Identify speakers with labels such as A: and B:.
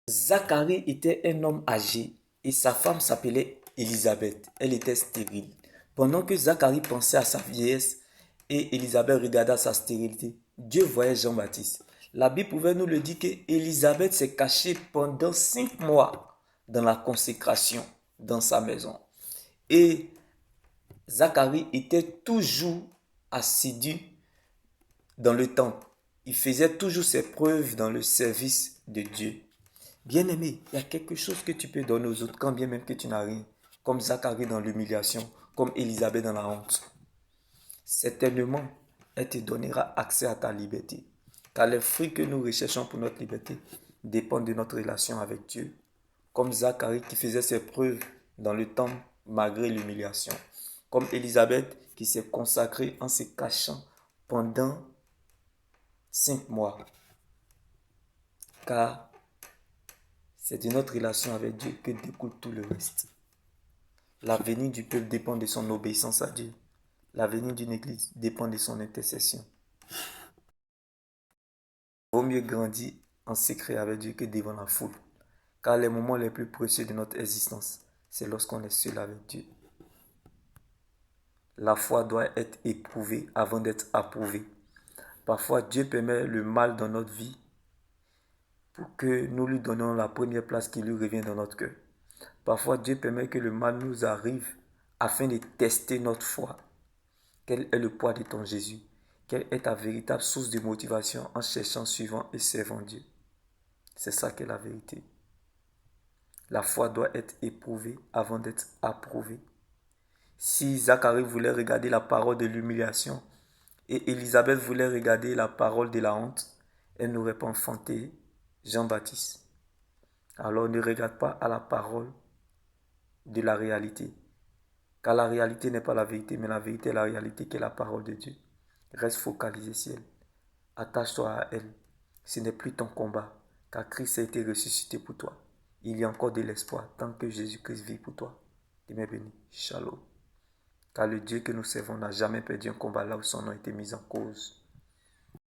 A: Zacharie était un homme âgé et sa femme s'appelait Élisabeth. Elle était stérile. Pendant que Zacharie pensait à sa vieillesse et Élisabeth regardait à sa stérilité, Dieu voyait Jean-Baptiste. La Bible pouvait nous le dire que Élisabeth s'est cachée pendant 5 mois dans la consécration dans sa maison. Et Zacharie était toujours assidu dans le temple. Il faisait toujours ses preuves dans le service de Dieu. Bien-aimé, il y a quelque chose que tu peux donner aux autres, quand bien même que tu n'as rien. Comme Zacharie dans l'humiliation, comme Élisabeth dans la honte. Certainement, elle te donnera accès à ta liberté. Car les fruits que nous recherchons pour notre liberté dépendent de notre relation avec Dieu. Comme Zacharie qui faisait ses preuves dans le temple malgré l'humiliation. Comme Élisabeth qui s'est consacrée en se cachant pendant 5 mois. Car c'est de notre relation avec Dieu que découle tout le reste. L'avenir du peuple dépend de son obéissance à Dieu. L'avenir d'une église dépend de son intercession. Il vaut mieux grandir en secret avec Dieu que devant la foule. Car les moments les plus précieux de notre existence, c'est lorsqu'on est seul avec Dieu. La foi doit être éprouvée avant d'être approuvée. Parfois, Dieu permet le mal dans notre vie pour que nous lui donnions la première place qui lui revient dans notre cœur. Parfois, Dieu permet que le mal nous arrive afin de tester notre foi. Quel est le poids de ton Jésus? Quelle est ta véritable source de motivation en cherchant, suivant et servant Dieu? C'est ça qu'est la vérité. La foi doit être éprouvée avant d'être approuvée. Si Zacharie voulait regarder la parole de l'humiliation et Élisabeth voulait regarder la parole de la honte, elle n'aurait pas enfanté Jean-Baptiste. Alors ne regarde pas à la parole de la réalité. Car la réalité n'est pas la vérité, mais la vérité est la réalité qui est la parole de Dieu. Reste focalisé sur elle. Attache-toi à elle. Ce n'est plus ton combat, car Christ a été ressuscité pour toi. Il y a encore de l'espoir tant que Jésus-Christ vit pour toi. Dieu m'est béni. Shalom. Car le Dieu que nous servons n'a jamais perdu un combat là où son nom a été mis en cause.